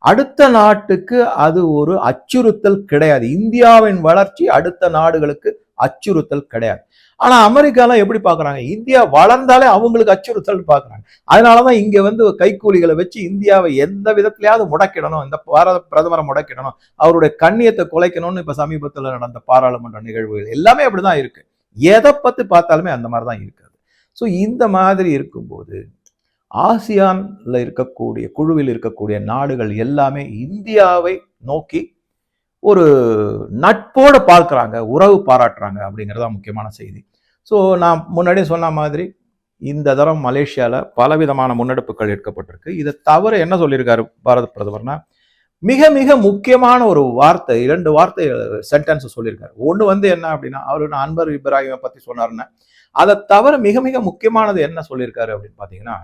அடுத்த நாட்டுக்கு அது ஒரு அச்சுறுத்தல் கிடையாது. இந்தியாவின் வளர்ச்சி அடுத்த நாடுகளுக்கு அச்சுறுத்தல் கிடையாது. ஆனா அமெரிக்காலாம் எப்படி பாக்குறாங்க, இந்தியா வளர்ந்தாலே அவங்களுக்கு அச்சுறுத்தல் பாக்குறாங்க. அதனாலதான் இங்க வந்து கைக்கூலிகளை வச்சு இந்தியாவை எந்த விதத்திலேயாவது முடக்கிடணும், இந்த பாரத பிரதமரை முடக்கிடணும், அவருடைய கண்ணியத்தை குலைக்கணும்னு இப்ப சமீபத்தில் நடந்த பாராளுமன்ற நிகழ்வுகள் எல்லாமே அப்படிதான் இருக்கு. எதை பத்தி பார்த்தாலுமே அந்த மாதிரிதான் இருக்காது. ஸோ இந்த மாதிரி இருக்கும்போது ஆசியான்ல இருக்கக்கூடிய குழுவில் இருக்கக்கூடிய நாடுகள் எல்லாமே இந்தியாவை நோக்கி ஒரு நட்போட பார்க்கிறாங்க, உறவு பாராட்டுறாங்க அப்படிங்கிறதா முக்கியமான செய்தி. ஸோ நான் முன்னாடியே சொன்ன மாதிரி இந்த தரம் மலேசியால பலவிதமான முன்னெடுப்புகள் எடுக்கப்பட்டிருக்கு. இதை தவிர என்ன சொல்லியிருக்காரு பாரத பிரதமர்னா, மிக மிக முக்கியமான ஒரு வார்த்தை, 2 வார்த்தை சென்டென்ஸ் சொல்லியிருக்காரு. ஒன்று வந்து என்ன அப்படின்னா, அவரு அன்வர் இப்ராஹிமை பத்தி சொன்னாருன்னா, அதை தவிர மிக மிக முக்கியமானது என்ன சொல்லியிருக்காரு அப்படின்னு பாத்தீங்கன்னா,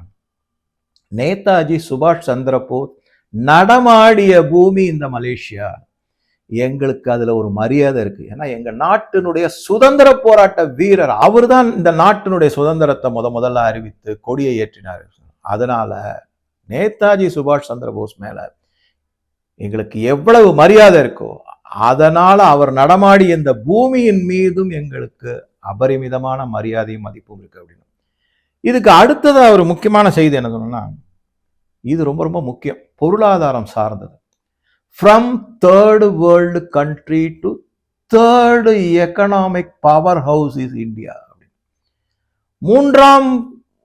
நேதாஜி சுபாஷ் சந்திர போஸ் நடமாடிய பூமி இந்த மலேசியா, எங்களுக்கு அதுல ஒரு மரியாதை இருக்கு. ஏன்னா எங்க நாட்டினுடைய சுதந்திர போராட்ட வீரர் அவர் தான் இந்த நாட்டினுடைய சுதந்திரத்தை முதல்ல அறிவித்து கொடியை ஏற்றினார். அதனால நேதாஜி சுபாஷ் சந்திர போஸ் மேல எங்களுக்கு எவ்வளவு மரியாதை இருக்கோ, அதனால அவர் நடமாடி இந்த பூமியின் மீதும் எங்களுக்கு அபரிமிதமான மரியாதையும் மதிப்பும் இருக்கு அப்படின்னு. இதுக்கு அடுத்தது ஒரு முக்கியமான செய்தி என்ன சொன்னா, இது ரொம்ப ரொம்ப முக்கியம், பொருளாதாரம் சார்ந்தது. From third world country to third economic power house is India. மூன்றாம்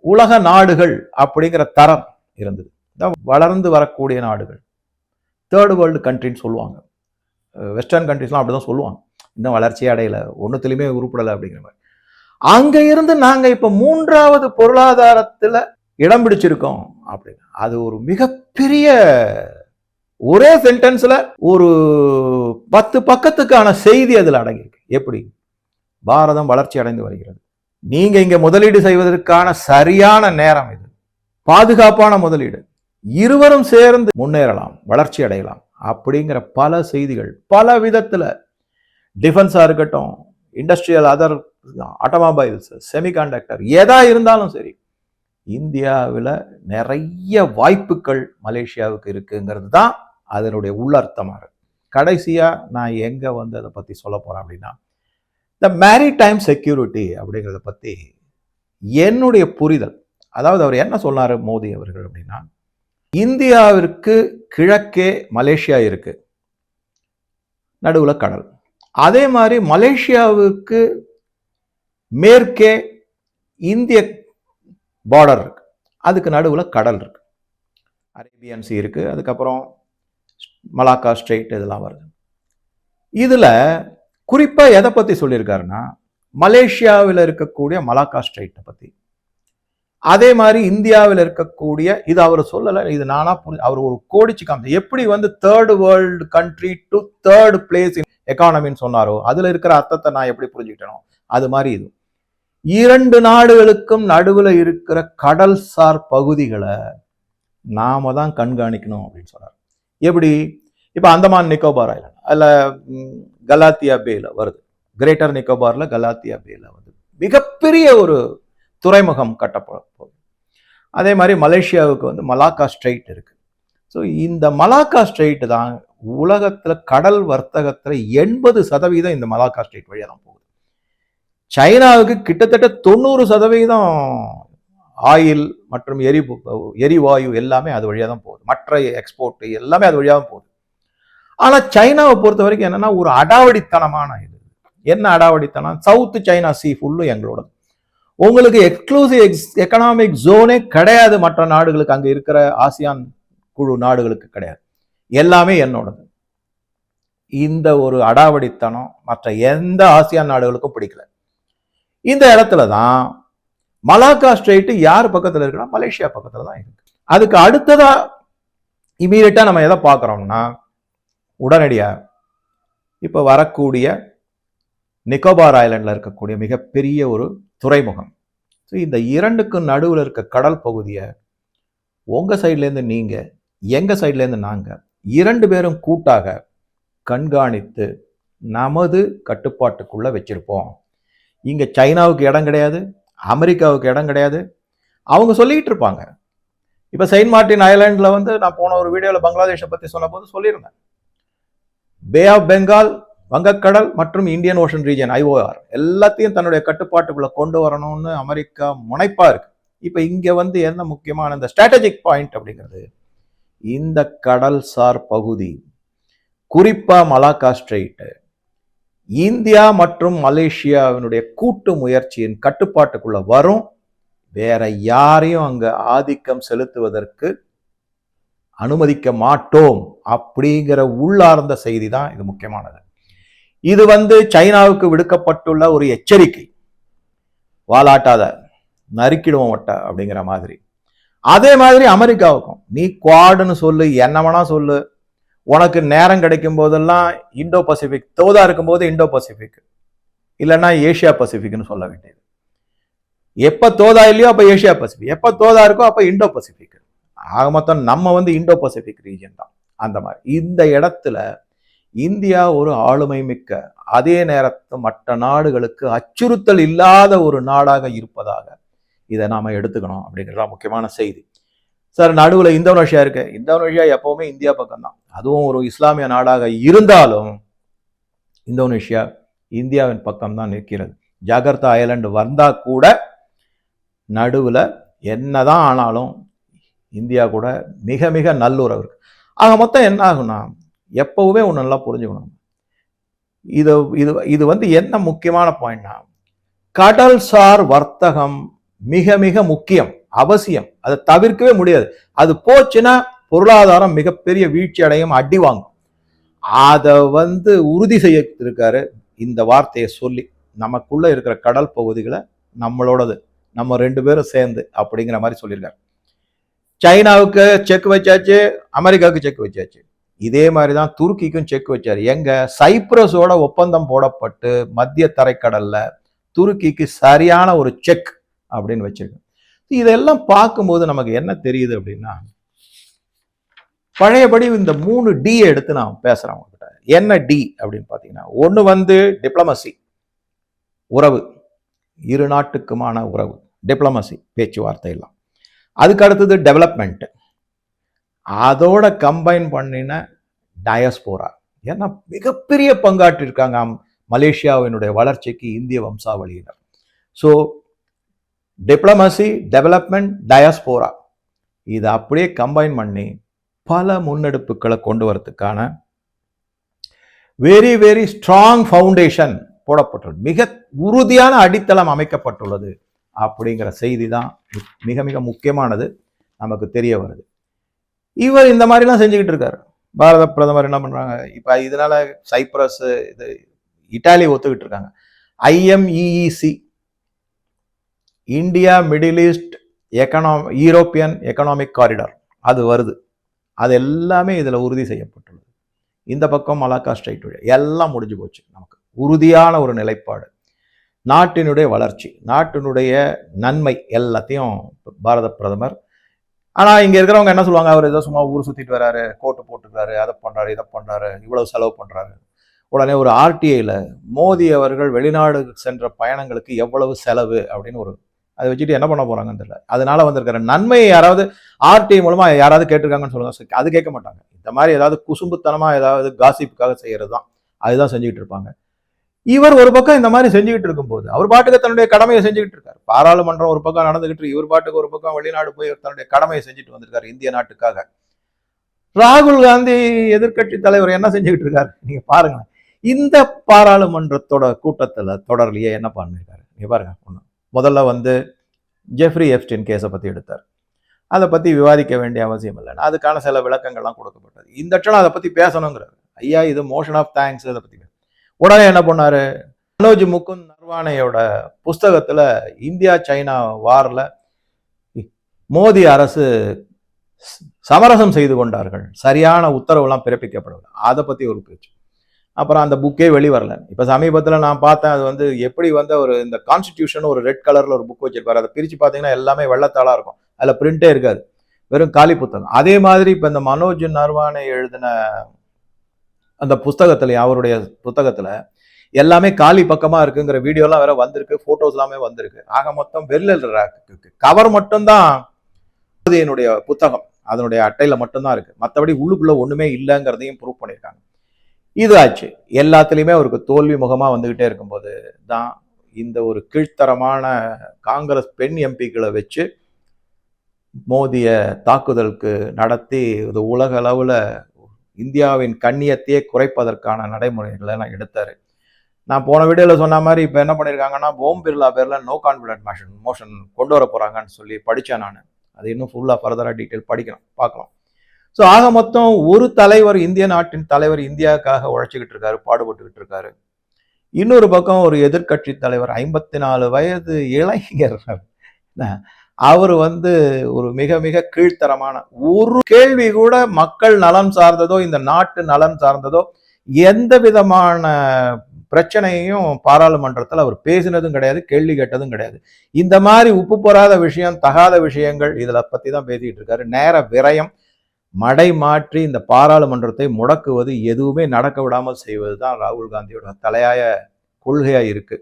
உலக நாடுகள் அப்படிங்கிற தரம் இருந்தது. வளர்ந்து வரக்கூடிய நாடுகள் தேர்ட் வேர்ல்டு கண்ட்ரின்னு சொல்லுவாங்க. வெஸ்டர்ன் கண்ட்ரிஸ்லாம் அப்படிதான் சொல்லுவாங்க, இன்னும் வளர்ச்சியே அடையல, ஒன்றுத்துலையுமே உருப்படலை அப்படிங்கிற மாதிரி. அங்க இருந்து நாங்க இப்ப மூன்றாவது பொருளாதாரத்துல இடம் பிடிச்சிருக்கோம் அப்படின்னு. அது ஒரு மிகப்பெரிய, ஒரே சென்டென்ஸ்ல ஒரு 10 பக்கத்துக்கான செய்தி அதுல அடங்கியிருக்கு. எப்படி பாரதம் வளர்ச்சி அடைந்து வருகிறது, நீங்க இங்க முதலீடு செய்வதற்கான சரியான நேரம் இது, பாதுகாப்பான முதலீடு, இருவரும் சேர்ந்து முன்னேறலாம், வளர்ச்சி அடையலாம் அப்படிங்கிற பல செய்திகள் பல விதத்துல, டிஃபென்ஸா இருக்கட்டும், இண்டஸ்ட்ரியல், அதர் ஆட்டோமொபைல்ஸ், செமிகண்டக்டர், எதா இருந்தாலும் சரி, இந்தியாவில் நிறைய வாய்ப்புகள் மலேசியாவுக்கு இருக்குங்கிறது தான் அதனுடைய உள்ளர்த்தமா இருக்கு. கடைசியா நான் எங்க வந்து அதை பத்தி சொல்ல போறேன் அப்படின்னா, இந்த மேரிடைம் செக்யூரிட்டி அப்படிங்கிறத பத்தி என்னுடைய புரிதல், அதாவது அவர் என்ன சொன்னாரு மோடி அவர்கள் அப்படின்னா, இந்தியாவிற்கு கிழக்கே மலேசியா இருக்கு, நடுவுல கடல். அதே மாதிரி மலேசியாவுக்கு மேற்கே இந்திய பார்டர் இருக்கு, அதுக்கு நடுவுல கடல் இருக்கு, அரேபியன் சி இருக்கு, அதுக்கப்புறம் மலாக்கா ஸ்ட்ரெயிட் இதெல்லாம் வருது. இதுல குறிப்பா எதை பத்தி சொல்லியிருக்காருன்னா, மலேசியாவில் இருக்கக்கூடிய மலாக்கா ஸ்ட்ரெயிட்டை பத்தி, அதே மாதிரி இந்தியாவில் இருக்கக்கூடிய, இது அவர் சொல்லல, இது நானா அவர் ஒரு கோடிச்சு காமிச்சு, எப்படி வந்து third world country to third place in எக்கானமின்னு சொன்னாரோ அதுல இருக்கிற அர்த்தத்தை நான் எப்படி புரிஞ்சுக்கிட்டேனோ அது மாதிரி இது இரண்டு நாடுகளுக்கும் நடுவுல இருக்கிற கடல் சார் பகுதிகளை நாம தான் கண்காணிக்கணும் அப்படின்னு சொல்றாரு. எப்படி? இப்ப அந்தமான் நிக்கோபார் ஐலாண்ட், அதுல கலாத்தியா பேல வருது, கிரேட்டர் நிக்கோபார்ல கலாத்தியா பேல வந்து மிகப்பெரிய ஒரு துறைமுகம் கட்டப்பட போகுது. அதே மாதிரி மலேசியாவுக்கு வந்து மலாக்கா ஸ்ட்ரெயிட் இருக்கு. ஸோ இந்த மலாக்கா ஸ்ட்ரெயிட் தான் உலகத்துல கடல் வர்த்தகத்துல 80% இந்த மலாக்கா ஸ்ட்ரெயிட் வழியா தான் போகுது. சைனாவுக்கு கிட்டத்தட்ட 90% ஆயில் மற்றும் எரிவாயு எல்லாமே அது வழியா தான் போகுது, மற்ற எக்ஸ்போர்ட் எல்லாமே அது வழியா தான் போகுது. ஆனா சைனாவை பொறுத்த வரைக்கும் என்னன்னா ஒரு அடாவடித்தனமான இது. என்ன அடாவடித்தனம்? சவுத் சைனா சி ஃபுல்லும் எங்களோட, உங்களுக்கு எக்ஸ்க்ளூசிவ் எக்கனாமிக் ஜோனே கிடையாது, மற்ற நாடுகளுக்கு, அங்க இருக்கிற ஆசியான் குழு நாடுகளுக்கு கிடையாது, எல்லாமே என்னோடது. இந்த ஒரு அடாவடித்தனம் மற்ற எந்த ஆசியான் நாடுகளுக்கும் பிடிக்கல. இந்த இடத்துல தான் மலாக்கா ஸ்ட்ரெயிட் யார் பக்கத்துல இருக்குன்னா மலேசியா பக்கத்துல தான் இருக்கு. அதுக்கு அடுத்ததா இமீடியட்டா நம்ம எதை பார்க்கிறோம்னா, உடனடியா இப்ப வரக்கூடிய நிக்கோபார் ஐலாண்ட்ல இருக்கக்கூடிய மிகப்பெரிய ஒரு துறைமுகம். இந்த இரண்டுக்கும் நடுவில் இருக்க கடல் பகுதியை உங்க சைட்ல இருந்து நீங்க, எங்க சைட்ல இருந்து நாங்க, 2 பேரும் கூட்டாக கண்காணித்து நமது கட்டுப்பாட்டுக்குள்ள வச்சிருப்போம். இங்க சைனாவுக்கு இடம் கிடையாது, அமெரிக்காவுக்கு இடம் கிடையாது. அவங்க சொல்லிட்டு இருப்பாங்க. இப்ப செயின்ட் மார்டின் ஐலாண்ட்ல வந்து நான் போன ஒரு வீடியோல பங்களாதேஷை பத்தி சொன்ன போது சொல்லியிருந்தேன், பே ஆஃப் பெங்கால், வங்கக்கடல் மற்றும் இந்தியன் ஓஷன் ரீஜன் IOR எல்லாத்தையும் தன்னுடைய கட்டுப்பாட்டுக்குள்ள கொண்டு வரணும்னு அமெரிக்கா முனைப்பா இருக்கு. இப்ப இங்க வந்து என்ன முக்கியமான இந்த ஸ்ட்ராட்டஜிக் பாயிண்ட் அப்படிங்கிறது, இந்த கடல் சார் பகுதி, குறிப்பா மலாக்கா ஸ்ட்ரெயிட், இந்தியா மற்றும் மலேசியாவினுடைய கூட்டு முயற்சியின் கட்டுப்பாட்டுக்குள்ள வரும். வேற யாரையும் அங்க ஆதிக்கம் செலுத்துவதற்கு அனுமதிக்க மாட்டோம் அப்படிங்கிற உள்ளார்ந்த செய்தி தான் இது முக்கியமானது. இது வந்து சைனாவுக்கு விடுக்கப்பட்டுள்ள ஒரு எச்சரிக்கை, வாலாட்டாத நறுக்கிடுவோம் ஒட்ட அப்படிங்கிற மாதிரி. அதே மாதிரி அமெரிக்காவுக்கும், நீ குவாடுன்னு சொல்லு, என்ன வேணா சொல்லு, உனக்கு நேரம் கிடைக்கும் போதெல்லாம் இந்தோ பசிபிக், தோதா இருக்கும்போது இந்தோ பசிபிக் இல்லைன்னா ஏசியா பசிபிக்னு சொல்ல வேண்டியது. எப்ப தோதா இல்லையோ அப்ப ஏசியா பசிபிக், எப்ப தோதா இருக்கோ அப்ப இண்டோ பசிபிக். ஆக மொத்தம் நம்ம வந்து இண்டோ பசிபிக் ரீஜன் தான். அந்த மாதிரி இந்த இடத்துல இந்தியா ஒரு ஆளுமை மிக்க, அதே நேரத்தில் மற்ற நாடுகளுக்கு அச்சுறுத்தல் இல்லாத ஒரு நாடாக இருப்பதாக இதை நாம எடுத்துக்கணும் அப்படிங்கிறதா முக்கியமான செய்தி. சார், நடுவில் இந்தோனேஷியா இருக்கு. இந்தோனேஷியா எப்பவுமே இந்தியா பக்கம் தான். அதுவும் ஒரு இஸ்லாமிய நாடாக இருந்தாலும் இந்தோனேஷியா இந்தியாவின் பக்கம் தான் நிற்கிறது. ஜகார்த்தா ஐலாண்டு வந்தா கூட நடுவில் என்னதான் ஆனாலும் இந்தியா கூட மிக மிக நல்லுறவு இருக்கு. ஆக மொத்தம் என்ன ஆகும்னா, எப்பவுமே ஒன்று நல்லா புரிஞ்சுக்கணும். இது இது இது வந்து என்ன முக்கியமான பாயிண்ட்னா, கடல்சார் வர்த்தகம் மிக மிக முக்கியம், அவசியம். அதை தவிர்க்கவே முடியாது. அது போச்சுன்னா பொருளாதாரம் மிகப்பெரிய வீழ்ச்சி அடையும், அடி வாங்கும். அதை வந்து உறுதி செய்யிருக்காரு இந்த வார்த்தையை சொல்லி. நமக்குள்ள இருக்கிற கடல் பகுதிகளை நம்மளோடது, நம்ம 2 பேரும் சேர்ந்து அப்படிங்கிற மாதிரி சொல்லியிருக்காரு. சைனாவுக்கு செக் வச்சாச்சு, அமெரிக்காவுக்கு செக் வச்சாச்சு. இதே மாதிரிதான் துருக்கிக்கும் செக் வச்சாரு. எங்க சைப்ரஸோட ஒப்பந்தம் போடப்பட்டு மத்திய தரைக்கடல்ல துருக்கிக்கு சரியான ஒரு செக் அப்படின்னு வச்சிருக்கு. இதெல்லாம் பார்க்கும்போது நமக்கு என்ன தெரியுது அப்படின்னா, பழையபடி இந்த 3 டி எடுத்து நான் பேசுறேன் உங்ககிட்ட. என்ன டி அப்படின்னு பாத்தீங்கன்னா, ஒண்ணு வந்து டிப்ளமசி, உறவு, இரு நாட்டுக்குமான உறவு, டிப்ளமசி, பேச்சுவார்த்தை எல்லாம். அதுக்கு அடுத்தது டெவலப்மெண்ட், அதோட கம்பைன் பண்ணின டயஸ்போரா. ஏன்னா மிகப்பெரிய பங்காற்றிருக்காங்க மலேசியாவினுடைய வளர்ச்சிக்கு இந்திய வம்சாவளியினர். ஸோ டிப்ளமசி, டெவலப்மெண்ட், டயஸ்போரா, இதை அப்படியே கம்பைன் பண்ணி பல முன்னெடுப்புகளை கொண்டு வரதுக்கான வெரி வெரி ஸ்ட்ராங் ஃபவுண்டேஷன் போடப்பட்டுள்ளது, மிக உறுதியான அடித்தளம் அமைக்கப்பட்டுள்ளது அப்படிங்கிற செய்தி தான் மிக மிக முக்கியமானது நமக்கு தெரிய வருது. இவர் இந்த மாதிரிலாம் செஞ்சுக்கிட்டு இருக்காரு. பாரத பிரதமர் என்ன பண்றாங்க இப்ப, இதனால சைப்ரஸ், இது இட்டாலி ஒத்துக்கிட்டு இருக்காங்க. IMEEC, India middle east European economic corridor, அது வருது. அது எல்லாமே இதுல உறுதி செய்யப்பட்டுள்ளது. இந்த பக்கம் மலாக்கா ஸ்ட்ரைட் வழி எல்லாம் முடிஞ்சு போச்சு. நமக்கு உறுதியான ஒரு நிலைப்பாடு, நாட்டினுடைய வளர்ச்சி, நாட்டினுடைய நன்மை எல்லாத்தையும் பாரத பிரதமர். ஆனா இங்க இருக்கிறவங்க என்ன சொல்லுவாங்க, அவர் ஏதோ சும்மா ஊர் சுத்திட்டு வராரு, கோட்டு போட்டுக்கிறாரு, அதை பண்றாரு, இதை பண்றாரு, இவ்வளவு செலவு பண்றாரு. உடனே ஒரு RTIல மோடி அவர்கள் வெளிநாடு சென்ற பயணங்களுக்கு எவ்வளவு செலவு அப்படின்னு ஒரு அதை வச்சுட்டு என்ன பண்ண போறாங்கன்னு தெரியல. அதனால வந்திருக்கிற நன்மையை யாராவது RTI மூலமா யாராவது கேட்டிருக்காங்கன்னு சொல்லுங்க. அது கேட்க மாட்டாங்க. இந்த மாதிரி ஏதாவது குசும்புத்தனமா ஏதாவது காசிப்புக்காக செய்யறது தான், அதுதான் செஞ்சுக்கிட்டு இருப்பாங்க. இவர் ஒரு பக்கம் இந்த மாதிரி செஞ்சுக்கிட்டு இருக்கும்போது அவர் பாட்டுக்கு தன்னுடைய கடமையை செஞ்சுக்கிட்டு இருக்காரு. பாராளுமன்றம் ஒரு பக்கம் நடந்துகிட்டு, இவர் பாட்டுக்கு ஒரு பக்கம் வெளிநாடு போய் தன்னுடைய கடமையை செஞ்சுட்டு வந்திருக்காரு இந்திய நாட்டுக்காக. ராகுல் காந்தி எதிர்கட்சி தலைவர் என்ன செஞ்சுக்கிட்டு இருக்காரு நீங்க பாருங்க. இந்த பாராளுமன்றத்தோட கூட்டத்துல தொடர்லயே என்ன பண்ணிருக்காரு நீங்க பாருங்க. முதல்ல வந்து ஜெஃப்ரி எப்ஸ்டீன் கேஸை பத்தி எடுத்தார். அதை பத்தி விவாதிக்க வேண்டிய அவசியம் இல்லைன்னு அதுக்கான சில விளக்கங்கள்லாம் கொடுக்கப்பட்டது. இந்த இடத்துல அதை பத்தி பேசணுங்கிறாரு. ஐயா, இது மோஷன் ஆஃப் தேங்க்ஸ். அதை பத்தி உடனே என்ன பண்ணாரு, மனோஜ் முகுந்த் நர்வானேயோட புஸ்தகத்துல இந்தியா சைனா வார்ல மோடி அரசு சமரசம் செய்து கொண்டார்கள், சரியான உத்தரவுலாம் பிறப்பிக்கப்படவில்லை, அதை பத்தி ஒரு பேச்சு. அப்புறம் அந்த புக்கே வெளிவரல. இப்ப சமீபத்துல நான் பார்த்தேன், அது வந்து எப்படி வந்து ஒரு இந்த கான்ஸ்டிடியூஷன் ஒரு ரெட் கலர்ல ஒரு புக் வச்சிருப்பாரு. அதை பிரிச்சு பார்த்தீங்கன்னா எல்லாமே வெள்ளத்தாளா இருக்கும், அதுல பிரிண்டே இருக்காது, வெறும் காலி புத்தகம். அதே மாதிரி இப்ப இந்த மனோஜ் நர்வானே எழுதின அந்த புஸ்தகத்துல, அவருடைய புத்தகத்துல எல்லாமே காலி பக்கமா இருக்குங்கிற வீடியோலாம் வேற வந்திருக்கு, போட்டோஸ் எல்லாமே வந்திருக்கு. ஆக மொத்தம் வெளில கவர் மட்டும்தான் என்னுடைய புத்தகம், அதனுடைய அட்டையில மட்டும்தான் இருக்கு, மற்றபடி உள்ளுக்குள்ள ஒண்ணுமே இல்லைங்கிறதையும் ப்ரூவ் பண்ணியிருக்காங்க. இது ஆச்சு. எல்லாத்துலயுமே அவருக்கு தோல்வி முகமா வந்துகிட்டே இருக்கும்போது தான் இந்த ஒரு கீழ்த்தரமான காங்கிரஸ் பெண் எம்பிக்களை வச்சு மோடிய தாக்குதலுக்கு நடத்தி இது உலக அளவுல இந்தியாவின் கண்ணியத்தையே குறைப்பதற்கான நடைமுறைகளை எல்லாம் எடுத்தாரு. நான் போன வீடியோல சொன்ன மாதிரி இப்ப என்ன பண்ணிருக்காங்கன்னா, ஓம் பிர்லா பேர்ல நோ கான்பிடன்ட் மோஷன் கொண்டு வர போறாங்கன்னு சொல்லி படிச்சேன் நான். அது இன்னும் ஃபுல்லா ஃபர்தரா டீட்டெயில் படிக்கணும், பார்க்கலாம். ஸோ ஆக மொத்தம் ஒரு தலைவர், இந்திய நாட்டின் தலைவர் இந்தியாவுக்காக உழைச்சிக்கிட்டு இருக்காரு, பாடுபட்டுக்கிட்டு இருக்காரு. இன்னொரு பக்கம் ஒரு எதிர்கட்சி தலைவர் 54 வயது இளைஞர், அவர் வந்து ஒரு மிக மிக கீழ்த்தரமான ஒரு கேள்வி கூட மக்கள் நலன் சார்ந்ததோ இந்த நாட்டு நலன் சார்ந்ததோ எந்த விதமான பிரச்சனையையும் பாராளுமன்றத்தில் அவர் பேசினதும் கிடையாது, கேள்வி கேட்டதும் கிடையாது. இந்த மாதிரி உப்பு போறாத விஷயம், தகாத விஷயங்கள் இதில் பற்றி தான் பேசிட்டு இருக்காரு. நேர விரயம், மடை மாற்றி இந்த பாராளுமன்றத்தை முடக்குவது, எதுவுமே நடக்க விடாமல் செய்வது தான் ராகுல் காந்தியோட தலையாய கொள்கையா இருக்கு.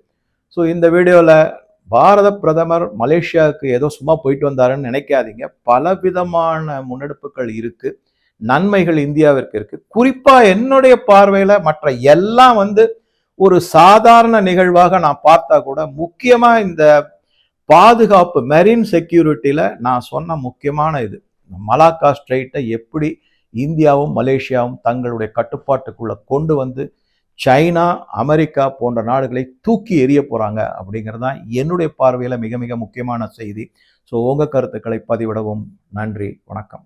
ஸோ இந்த வீடியோவில் பாரத பிரதமர் மலேசியாவுக்கு ஏதோ சும்மா போயிட்டு வந்தாருன்னு நினைக்காதீங்க. பலவிதமான முன்னெடுப்புகள் இருக்கு, நன்மைகள் இந்தியாவிற்கு இருக்கு. குறிப்பா என்னுடைய பார்வையில மற்ற எல்லாம் ஒரு சாதாரண நிகழ்வாக நான் பார்த்தா கூட, முக்கியமா இந்த பாதுகாப்பு, மெரின் செக்யூரிட்டியில நான் சொன்ன முக்கியமான இது, மலாக்கா ஸ்ட்ரெயிட்டை எப்படி இந்தியாவும் மலேசியாவும் தங்களுடைய கட்டுப்பாட்டுக்குள்ள கொண்டு சைனா, அமெரிக்கா போன்ற நாடுகளை தூக்கி எறிய போறாங்க அப்படிங்கிறது தான் என்னுடைய பார்வையில மிக மிக முக்கியமான செய்தி. ஸோ உங்க கருத்துக்களை பதிவிடவும் நன்றி, வணக்கம்.